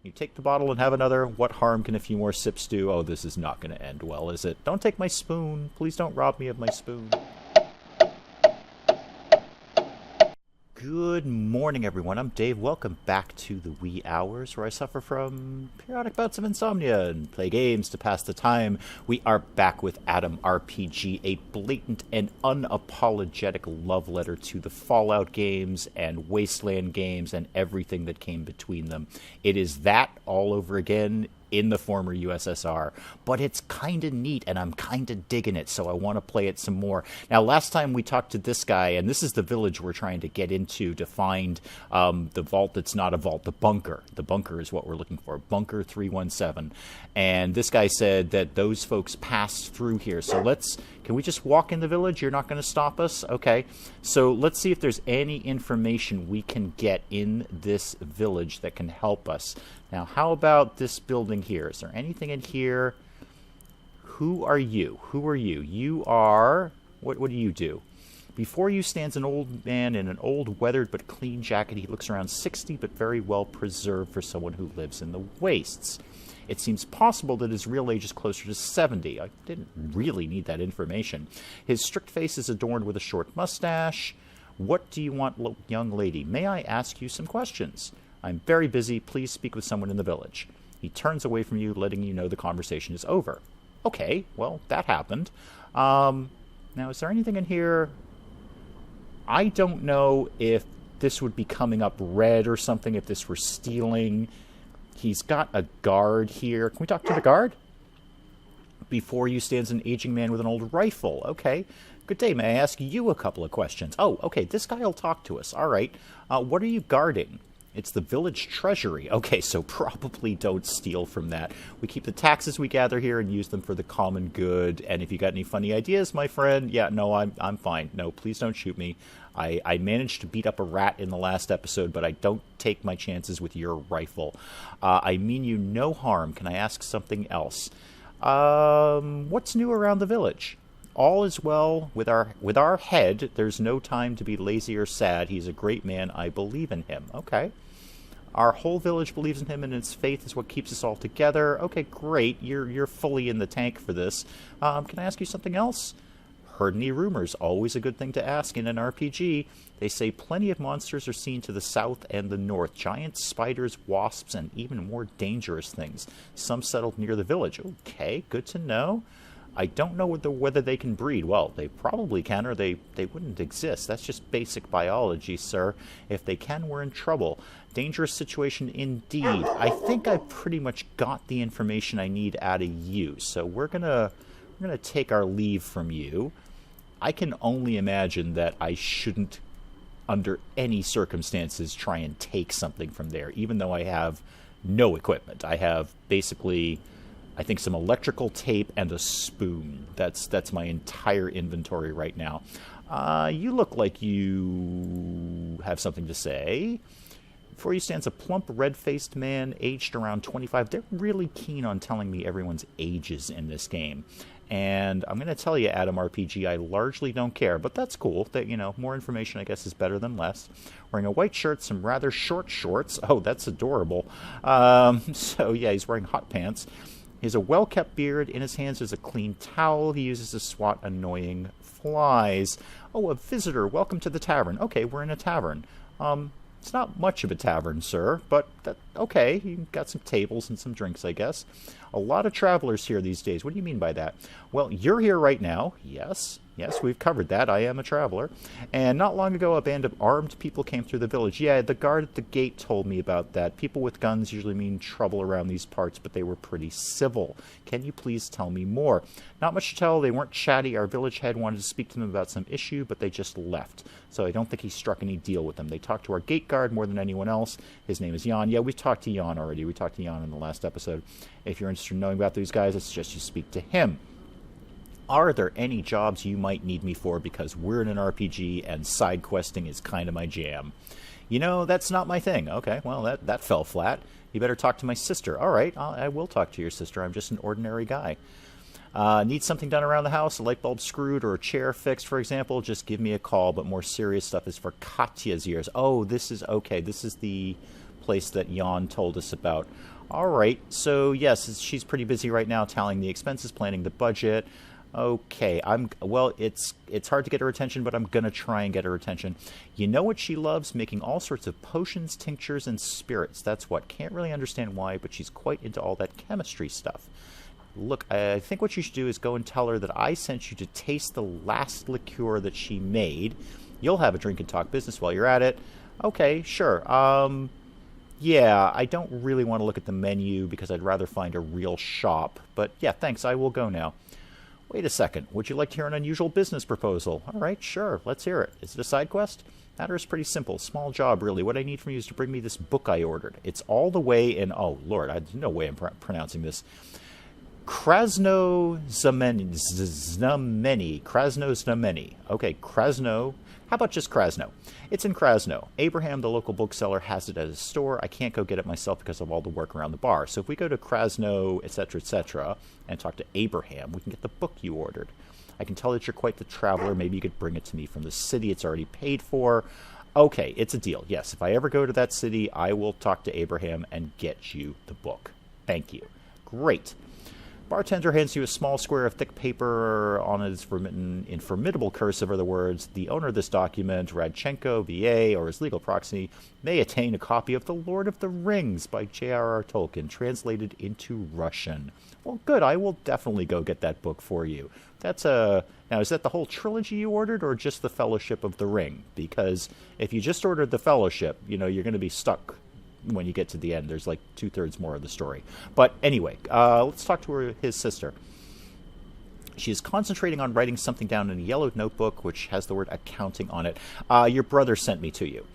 You take the bottle and have another. What harm can a few more sips do? Oh, this is not going to end well, is it? Don't take my spoon. Please don't rob me of my spoon. Good morning, everyone. I'm Dave. Welcome back to the wee hours where I suffer from periodic bouts of insomnia and play games to pass the time. We are back with A.T.O.M RPG, a blatant and unapologetic love letter to the Fallout games and Wasteland games and everything that came between them. It is that all over again in the former USSR, but it's kind of neat and I'm kind of digging it, so I want to play it some more. Now, last time we talked to this guy, and this is the village we're trying to get into to find the vault that's not a vault, the bunker. The bunker is what we're looking for, Bunker 317. And this guy said that those folks passed through here, so can we just walk in the village? You're not going to stop us? Okay, so let's see if there's any information we can get in this village that can help us. Now, how about this building here? Is there anything in here? Who are you? Who are you? You are... What do you do? Before you stands an old man in an old weathered but clean jacket. He looks around 60 but very well preserved for someone who lives in the wastes. It seems possible that his real age is closer to 70. I didn't really need that information. His strict face is adorned with a short mustache. What do you want, young lady? May I ask you some questions? I'm very busy. Please speak with someone in the village. He turns away from you, letting you know the conversation is over. Okay, well, that happened. Now, is there anything in here? I don't know if this would be coming up red or something, if this were stealing. He's got a guard here. Can we talk to the guard? Before you stands an aging man with an old rifle. Okay. Good day. May I ask you a couple of questions? Oh, okay. This guy will talk to us. All right. What are you guarding? It's the village treasury. Okay, so probably don't steal from that. We keep the taxes we gather here and use them for the common good. And if you got any funny ideas, my friend, yeah, no, I'm fine. No, please don't shoot me. I managed to beat up a rat in the last episode, but I don't take my chances with your rifle. I mean you no harm. Can I ask something else? What's new around the village? All is well with our head. There's no time to be lazy or sad. He's a great man. I believe in him. Okay. Our whole village believes in him, and his faith is what keeps us all together. Okay, great. You're fully in the tank for this. Can I ask you something else? Heard any rumors? Always a good thing to ask in an RPG. They say plenty of monsters are seen to the south and the north. Giant spiders, wasps, and even more dangerous things. Some settled near the village. Okay, good to know. I don't know whether they can breed. Well, they probably can, or they wouldn't exist. That's just basic biology, sir. If they can, we're in trouble. Dangerous situation indeed. I think I pretty much got the information I need out of you. So we're gonna take our leave from you. I can only imagine that I shouldn't, under any circumstances, try and take something from there, even though I have no equipment. I have basically, I think, some electrical tape and a spoon. That's my entire inventory right now. You look like you have something to say. Before you stands a plump, red-faced man, aged around 25. They're really keen on telling me everyone's ages in this game. And I'm going to tell you, A.T.O.M RPG, I largely don't care, but that's cool. That, you know, more information, I guess, is better than less. Wearing a white shirt, some rather short shorts. Oh, that's adorable. So, yeah, he's wearing hot pants. He has a well-kept beard. In his hands is a clean towel he uses to swat annoying flies. Oh, a visitor. Welcome to the tavern. Okay, we're in a tavern. It's not much of a tavern, sir, but okay. You got some tables and some drinks, I guess. A lot of travelers here these days. What do you mean by that? Well, you're here right now. Yes. Yes, we've covered that. I am a traveler. And not long ago, a band of armed people came through the village. Yeah, the guard at the gate told me about that. People with guns usually mean trouble around these parts, but they were pretty civil. Can you please tell me more? Not much to tell. They weren't chatty. Our village head wanted to speak to them about some issue, but they just left. So I don't think he struck any deal with them. They talked to our gate guard more than anyone else. His name is Jan. Yeah, we've talked to Jan already. We talked to Jan in the last episode. If you're interested in knowing about these guys, I suggest you speak to him. Are there any jobs you might need me for, because we're in an RPG and side questing is kind of my jam? You know, that's not my thing. Okay, well, that fell flat. You better talk to my sister. All right, I will talk to your sister. I'm just an ordinary guy. Need something done around the house, a light bulb screwed or a chair fixed, for example, just give me a call, but more serious stuff is for Katya's ears. Oh, this is, okay, this is the place that Jan told us about. All right, so yes, she's pretty busy right now tallying the expenses, planning the budget. Okay, it's hard to get her attention, but I'm going to try and get her attention. You know what she loves? Making all sorts of potions, tinctures, and spirits. That's what. Can't really understand why, but she's quite into all that chemistry stuff. Look, I think what you should do is go and tell her that I sent you to taste the last liqueur that she made. You'll have a drink and talk business while you're at it. Okay, sure. Yeah, I don't really want to look at the menu because I'd rather find a real shop. But yeah, thanks, I will go now. Wait a second, would you like to hear an unusual business proposal? All right, sure, let's hear it. Is it a side quest? Matter is pretty simple, small job really. What I need from you is to bring me this book I ordered. It's all the way in, oh lord, there's no way I'm pronouncing this. Krasno-Znameni. Okay, Krasno. How about just Krasno? It's in Krasno. Abraham, the local bookseller, has it at his store. I can't go get it myself because of all the work around the bar. So if we go to Krasno, etc., and talk to Abraham, we can get the book you ordered. I can tell that you're quite the traveler. Maybe you could bring it to me from the city. It's already paid for. Okay, it's a deal. Yes, if I ever go to that city, I will talk to Abraham and get you the book. Thank you. Great. Bartender hands you a small square of thick paper. On it is written in formidable cursive are the words, "The owner of this document, Radchenko, V.A., or his legal proxy, may attain a copy of The Lord of the Rings by J.R.R. Tolkien, translated into Russian." Well, good. I will definitely go get that book for you. Now, is that the whole trilogy you ordered, or just the Fellowship of the Ring? Because if you just ordered the Fellowship, you're going to be stuck when you get to the end. There's like 2/3 more of the story. But anyway, let's talk to his sister. She is concentrating on writing something down in a yellow notebook, which has the word accounting on it. Your brother sent me to you.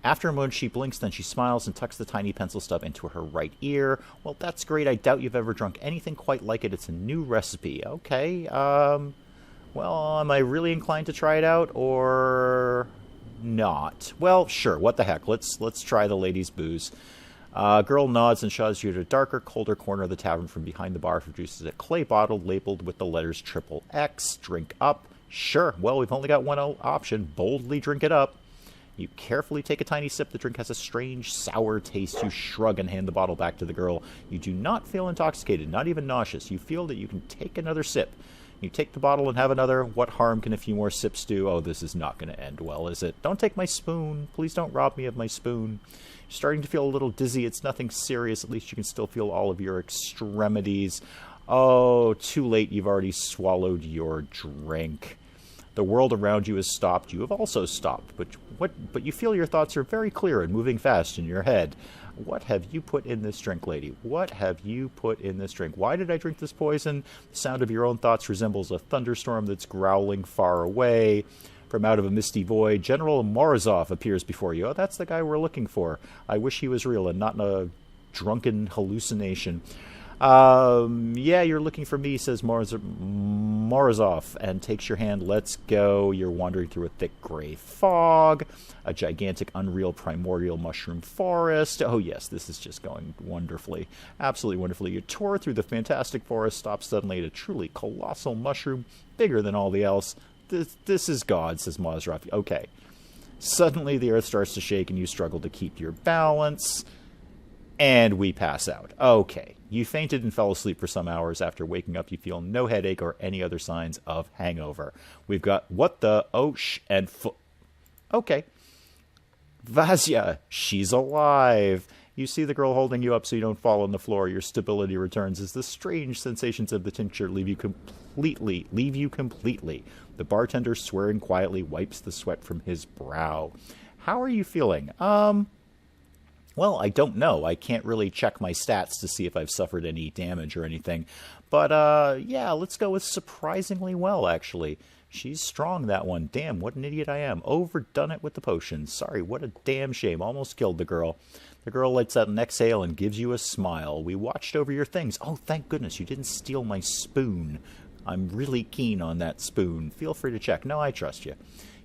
After a moment, she blinks, then she smiles and tucks the tiny pencil stub into her right ear. Well, that's great. I doubt you've ever drunk anything quite like it. It's a new recipe. Okay, well, am I really inclined to try it out, or not? Well, sure, what the heck. Let's try the lady's booze. Girl nods and shows you to a darker, colder corner of the tavern. From behind the bar produces a clay bottle labeled with the letters XXX. Drink up. Sure, well, we've only got one option. Boldly drink it up. You carefully take a tiny sip. The drink has a strange, sour taste. You shrug and hand the bottle back to the girl. You do not feel intoxicated, not even nauseous. You feel that you can take another sip. You take the bottle and have another. What harm can a few more sips do? Oh, this is not going to end well, is it? Don't take my spoon. Please don't rob me of my spoon. You're starting to feel a little dizzy. It's nothing serious. At least you can still feel all of your extremities. Oh, too late. You've already swallowed your drink. The world around you has stopped. You have also stopped. But you feel your thoughts are very clear and moving fast in your head. What have you put in this drink, lady? What have you put in this drink? Why did I drink this poison? The sound of your own thoughts resembles a thunderstorm that's growling far away. From out of a misty void, General Morozov appears before you. Oh, that's the guy we're looking for. I wish he was real and not a drunken hallucination. Yeah, you're looking for me, says Morozov, and takes your hand. Let's go. You're wandering through a thick gray fog, a gigantic, unreal, primordial mushroom forest. Oh, yes, this is just going wonderfully. Absolutely wonderfully. You tour through the fantastic forest, stop suddenly at a truly colossal mushroom, bigger than all the else. This is God, says Morozov. Okay. Suddenly, the earth starts to shake, and you struggle to keep your balance. And we pass out. Okay. You fainted and fell asleep for some hours. After waking up, you feel no headache or any other signs of hangover. We've got what the, and okay. Vasya, she's alive. You see the girl holding you up so you don't fall on the floor. Your stability returns as the strange sensations of the tincture leave you completely. The bartender, swearing quietly, wipes the sweat from his brow. How are you feeling? Well, I don't know. I can't really check my stats to see if I've suffered any damage or anything. But, yeah, let's go with surprisingly well, actually. She's strong, that one. Damn, what an idiot I am. Overdone it with the potion. Sorry, what a damn shame. Almost killed the girl. The girl lets out an exhale and gives you a smile. We watched over your things. Oh, thank goodness you didn't steal my spoon. I'm really keen on that spoon. Feel free to check. No, I trust you.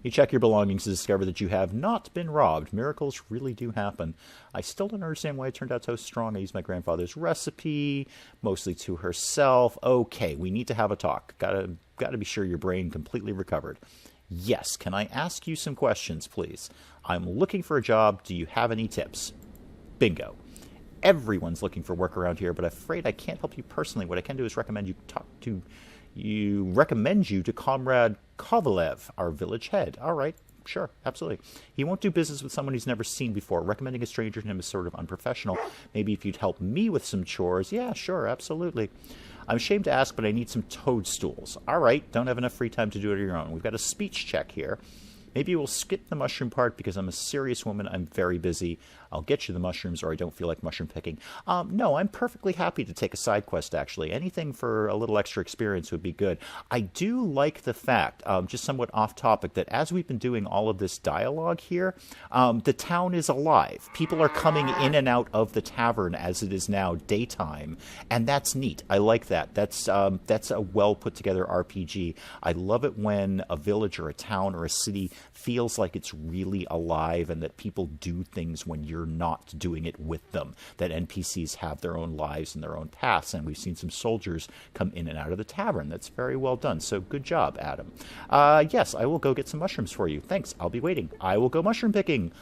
You check your belongings to discover that you have not been robbed. Miracles really do happen. I still don't understand why it turned out so strong. I used my grandfather's recipe, mostly to herself. Okay, we need to have a talk. Gotta be sure your brain completely recovered. Yes, can I ask you some questions, please? I'm looking for a job. Do you have any tips? Bingo. Everyone's looking for work around here, but I'm afraid I can't help you personally. What I can do is recommend you to Comrade Kovalev, our village head. All right, sure, absolutely. He won't do business with someone he's never seen before. Recommending a stranger to him is sort of unprofessional. Maybe if you'd help me with some chores. Yeah, sure, absolutely. I'm ashamed to ask, but I need some toadstools. All right, don't have enough free time to do it on your own. We've got a speech check here. Maybe we'll skip the mushroom part because I'm a serious woman. I'm very busy. I'll get you the mushrooms, or I don't feel like mushroom picking. No, I'm perfectly happy to take a side quest, actually. Anything for a little extra experience would be good. I do like the fact, just somewhat off topic, that as we've been doing all of this dialogue here, the town is alive. People are coming in and out of the tavern as it is now daytime, and that's neat. I like that. That's a well-put-together RPG. I love it when a village or a town or a city feels like it's really alive and that people do things when you're not doing it with them, that NPCs have their own lives and their own paths, and we've seen some soldiers come in and out of the tavern. That's very well done, so good job, Adam. Yes, I will go get some mushrooms for you. Thanks, I'll be waiting. I will go mushroom picking.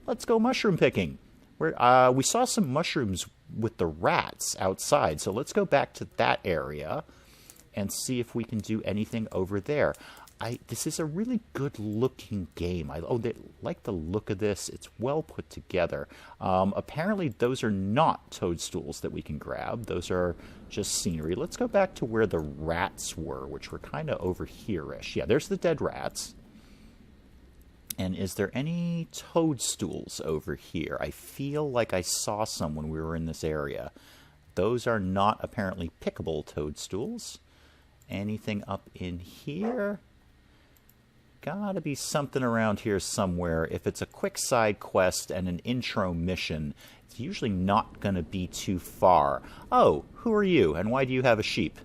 Let's go mushroom picking. We saw some mushrooms with the rats outside, so let's go back to that area and see if we can do anything over there. This is a really good-looking game. I like the look of this. It's well put together. Apparently, those are not toadstools that we can grab. Those are just scenery. Let's go back to where the rats were, which were kind of over here-ish. Yeah, there's the dead rats. And is there any toadstools over here? I feel like I saw some when we were in this area. Those are not apparently pickable toadstools. Anything up in here? Gotta be something around here somewhere. If it's a quick side quest and an intro mission, it's usually not going to be too far. Oh, who are you, and why do you have a sheep?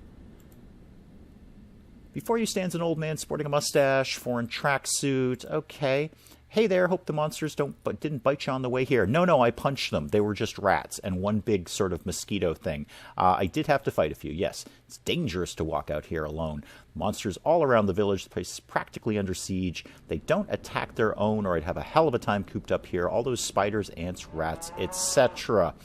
Before you stands an old man sporting a mustache, foreign tracksuit. Okay. Hey there, hope the monsters didn't bite you on the way here. No, I punched them. They were just rats and one big sort of mosquito thing. I did have to fight a few, yes. It's dangerous to walk out here alone. Monsters all around the village. The place is practically under siege. They don't attack their own, or I'd have a hell of a time cooped up here. All those spiders, ants, rats, etc.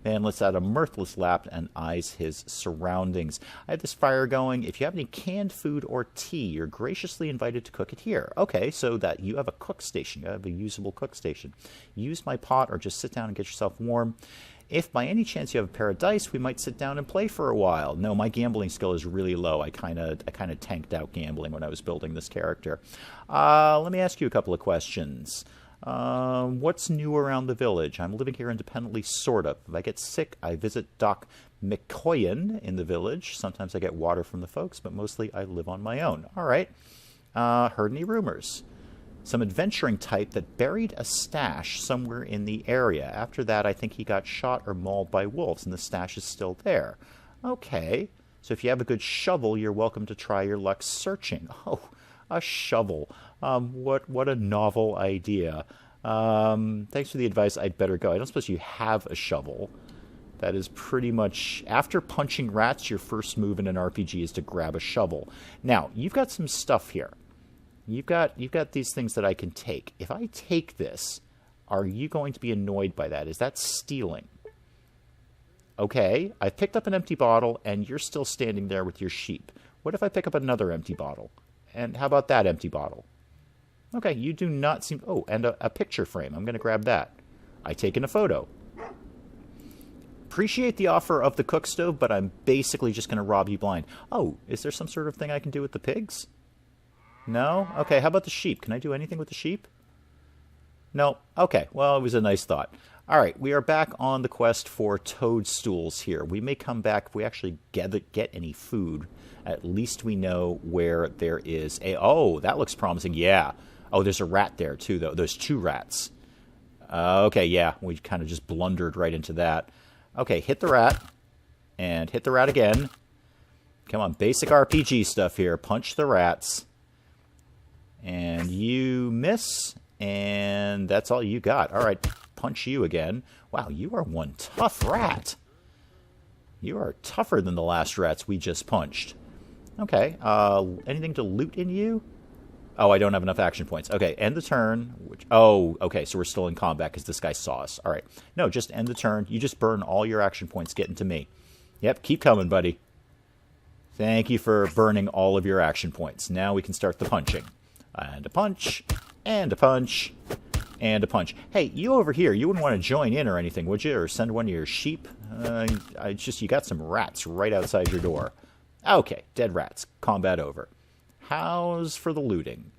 Man lets out a mirthless laugh and eyes his surroundings. I have this fire going. If you have any canned food or tea, you're graciously invited to cook it here. Okay, so that you have a cook station. You have a usable cook station. Use my pot or just sit down and get yourself warm. If by any chance you have a pair of dice, we might sit down and play for a while. No, my gambling skill is really low. I kind of tanked out gambling when I was building this character. Let me ask you a couple of questions. What's new around the village? I'm living here independently, sort of. If I get sick, I visit Doc McCoyan in the village. Sometimes I get water from the folks, but mostly I live on my own. All right. Heard any rumors? Some adventuring type that buried a stash somewhere in the area. After that, I think he got shot or mauled by wolves, and the stash is still there. Okay. So if you have a good shovel, you're welcome to try your luck searching. Oh, a shovel. What a novel idea. Thanks for the advice. I'd better go. I don't suppose you have a shovel. That is pretty much, after punching rats, your first move in an RPG is to grab a shovel. Now, you've got some stuff here. You've got these things that I can take. If I take this, are you going to be annoyed by that? Is that stealing? Okay, I picked up an empty bottle, and you're still standing there with your sheep. What if I pick up another empty bottle? And how about that empty bottle? Okay, you do not seem... Oh, and a picture frame. I'm going to grab that. I take in a photo. Appreciate the offer of the cook stove, but I'm basically just going to rob you blind. Oh, is there some sort of thing I can do with the pigs? No? Okay, how about the sheep? Can I do anything with the sheep? No? Okay, well, it was a nice thought. All right, we are back on the quest for toadstools here. We may come back if we actually get any food. At least we know where there is a... Oh, that looks promising. Yeah. Oh, there's a rat there, too, though. There's two rats. Okay, yeah. We kind of just blundered right into that. Okay, hit the rat. And hit the rat again. Come on, basic RPG stuff here. Punch the rats. And you miss. And that's all you got. All right, punch you again. Wow, you are one tough rat. You are tougher than the last rats we just punched. Okay, anything to loot in you? Oh, I don't have enough action points. Okay, end the turn. Oh, okay, so we're still in combat because this guy saw us. All right. No, just end the turn. You just burn all your action points getting to me. Yep, keep coming, buddy. Thank you for burning all of your action points. Now we can start the punching. And a punch, and a punch, and a punch. Hey, you over here, you wouldn't want to join in or anything, would you? Or send one of your sheep? You got some rats right outside your door. Okay, dead rats. Combat over. How's for the looting?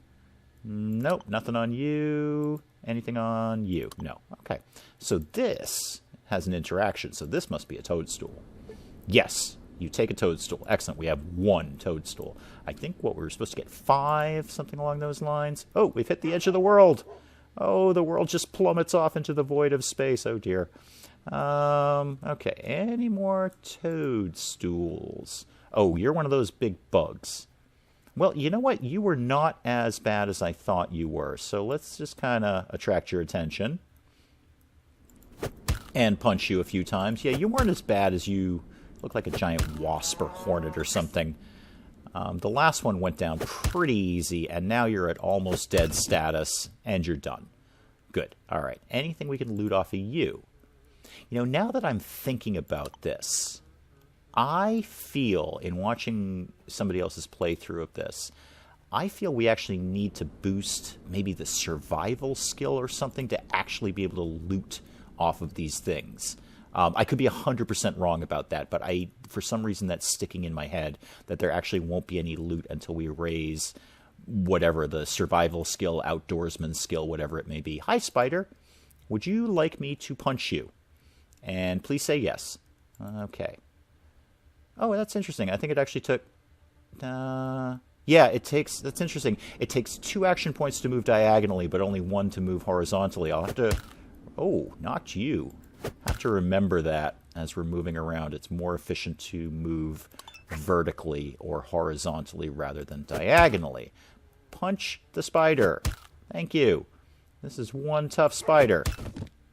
Nope, nothing on you. Anything on you? No. Okay. So this has an interaction, so this must be a toadstool. Yes, you take a toadstool. Excellent. We have 1 toadstool. I think what we were supposed to get 5, something along those lines. Oh, we've hit the edge of the world. Oh, the world just plummets off into the void of space. Oh, dear. Okay, any more toadstools? Oh, you're one of those big bugs. Well, you know what? You were not as bad as I thought you were. So let's just kind of attract your attention. And punch you a few times. Yeah, you weren't as bad as you look like a giant wasp or hornet or something. The last one went down pretty easy, and now you're at almost dead status, and you're done. Good. All right. Anything we can loot off of you? You know, now that I'm thinking about this, I feel, in watching somebody else's playthrough of this, I feel we actually need to boost maybe the survival skill or something to actually be able to loot off of these things. I could be 100% wrong about that, but for some reason that's sticking in my head, that there actually won't be any loot until we raise whatever, the survival skill, outdoorsman skill, whatever it may be. Hi, Spider. Would you like me to punch you? And please say yes. Okay. Oh, that's interesting. I think it actually took... yeah, that's interesting. It takes 2 action points to move diagonally, but only 1 to move horizontally. I'll have to... Oh, not you. Have to remember that as we're moving around. It's more efficient to move vertically or horizontally rather than diagonally. Punch the spider. Thank you. This is 1 tough spider.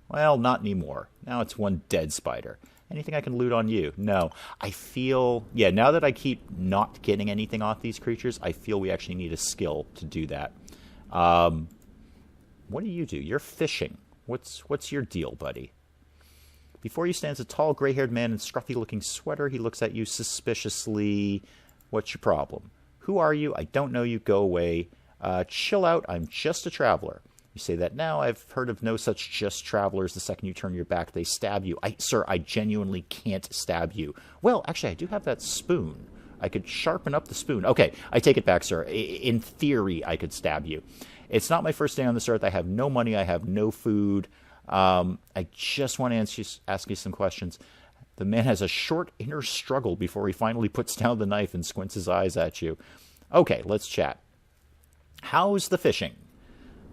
Well, not anymore. Now it's 1 dead spider. Anything I can loot on you? No. I feel... Yeah, now that I keep not getting anything off these creatures, I feel we actually need a skill to do that. What do? You're fishing. What's your deal, buddy? Before you stands a tall, gray-haired man in scruffy-looking sweater. He looks at you suspiciously. What's your problem? Who are you? I don't know you. Go away. Chill out. I'm just a traveler. You say that now. I've heard of no such just travelers. The second you turn your back, they stab you. Sir, I genuinely can't stab you. Well, actually, I do have that spoon. I could sharpen up the spoon. Okay, I take it back, sir. In theory, I could stab you. It's not my first day on this earth. I have no money. I have no food. I just want to ask you some questions. The man has a short inner struggle before he finally puts down the knife and squints his eyes at you. Okay, let's chat. How's the fishing?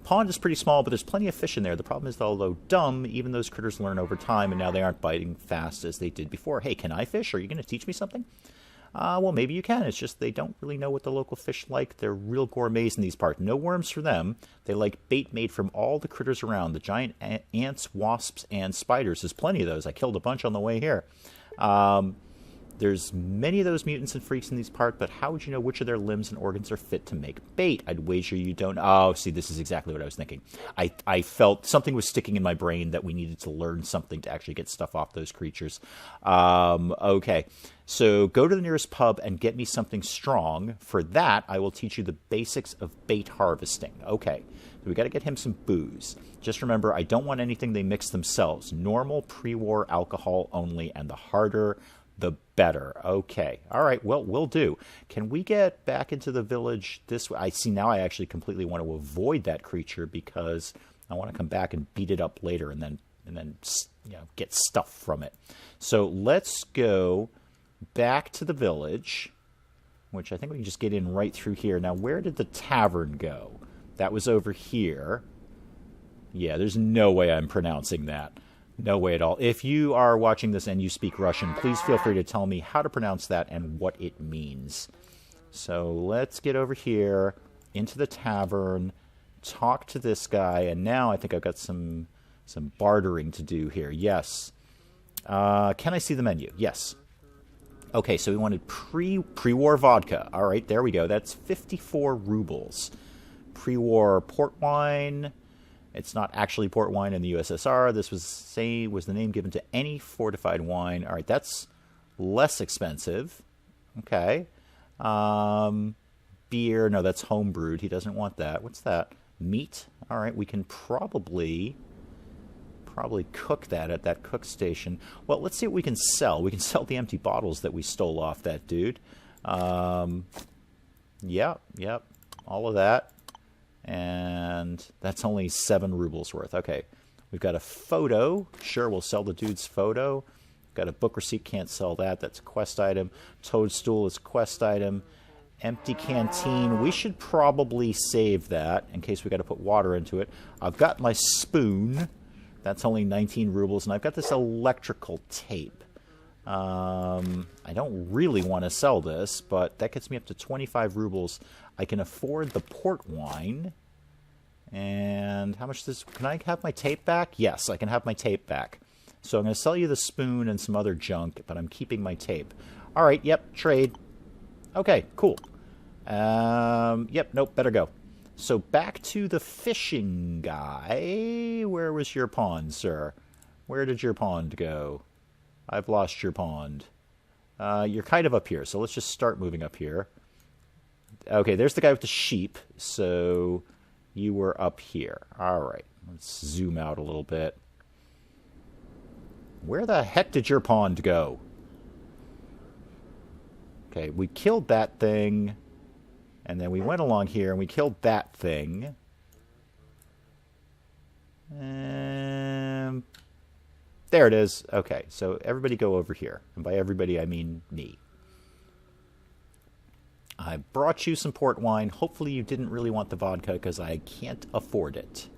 Pond is pretty small, but there's plenty of fish in there. The problem is that although dumb, even those critters learn over time, and now they aren't biting fast as they did before. Hey, can I fish? Are you going to teach me something? Well, maybe you can. It's just they don't really know what the local fish like. They're real gourmets in these parts. No worms for them. They like bait made from all the critters around. The giant ants, wasps, and spiders. There's plenty of those. I killed a bunch on the way here. There's many of those mutants and freaks in these parts, but how would you know which of their limbs and organs are fit to make bait? I'd wager you don't. Oh, see, this is exactly what I was thinking. I felt something was sticking in my brain that we needed to learn something to actually get stuff off those creatures. Okay, so go to the nearest pub and get me something strong. For that, I will teach you the basics of bait harvesting. Okay, so we got to get him some booze. Just remember, I don't want anything they mix themselves. Normal pre-war alcohol only, and the harder the better. Okay. All right. Well, we'll do. Can we get back into the village this way? I see now I actually completely want to avoid that creature because I want to come back and beat it up later and then get stuff from it. So let's go back to the village, which I think we can just get in right through here. Now, where did the tavern go? That was over here. Yeah, there's no way I'm pronouncing that. No way at all. If you are watching this and you speak Russian, please feel free to tell me how to pronounce that and what it means. So let's get over here into the tavern, talk to this guy, and now I think I've got some bartering to do here. Yes. Can I see the menu? Yes. Okay, so we wanted pre-war vodka. All right, there we go. That's 54 rubles. pre-war port wine. It's not actually port wine in the USSR. This was the name given to any fortified wine. All right, that's less expensive. Okay. Beer, no, that's homebrewed. He doesn't want that. What's that? Meat. All right, we can probably cook that at that cook station. Well, let's see what we can sell. We can sell the empty bottles that we stole off that dude. Yep, all of that. And that's only 7 rubles worth. Okay, we've got a photo. Sure, we'll sell the dude's photo. Got a book receipt, can't sell that. That's a quest item. Toadstool is quest item. Empty canteen. We should probably save that in case we got to put water into it. I've got my spoon. That's only 19 rubles. And I've got this electrical tape. I don't really want to sell this, but that gets me up to 25 rubles. I can afford the port wine. And how much does... Can I have my tape back? Yes, I can have my tape back. So I'm going to sell you the spoon and some other junk, but I'm keeping my tape. All right, yep, trade. Okay, cool. Yep, nope, better go. So back to the fishing guy. Where was your pond, sir? Where did your pond go? I've lost your pond. You're kind of up here, so let's just start moving up here. Okay, there's the guy with the sheep, so you were up here. All right, let's zoom out a little bit. Where the heck did your pond go? Okay, we killed that thing. And then we went along here and we killed that thing. There it is. Okay, so everybody go over here. And by everybody, I mean me. I brought you some port wine. Hopefully you didn't really want the vodka because I can't afford it.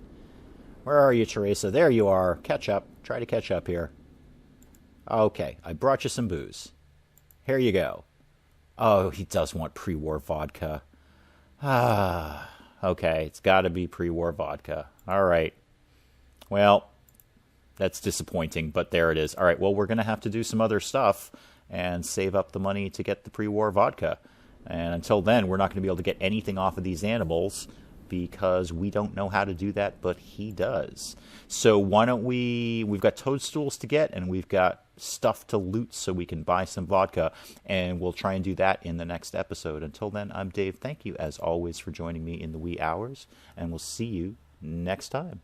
Where are you, Teresa? There you are. Catch up. Try to catch up here. Okay, I brought you some booze. Here you go. Oh, he does want pre-war vodka. Okay, it's got to be pre-war vodka. All right. Well, that's disappointing, but there it is. All right, well, we're going to have to do some other stuff and save up the money to get the pre-war vodka. And until then, we're not going to be able to get anything off of these animals because we don't know how to do that, but he does. So why don't we've got toadstools to get, and we've got stuff to loot so we can buy some vodka, and we'll try and do that in the next episode. Until then, I'm Dave. Thank you, as always, for joining me in the wee hours, and we'll see you next time.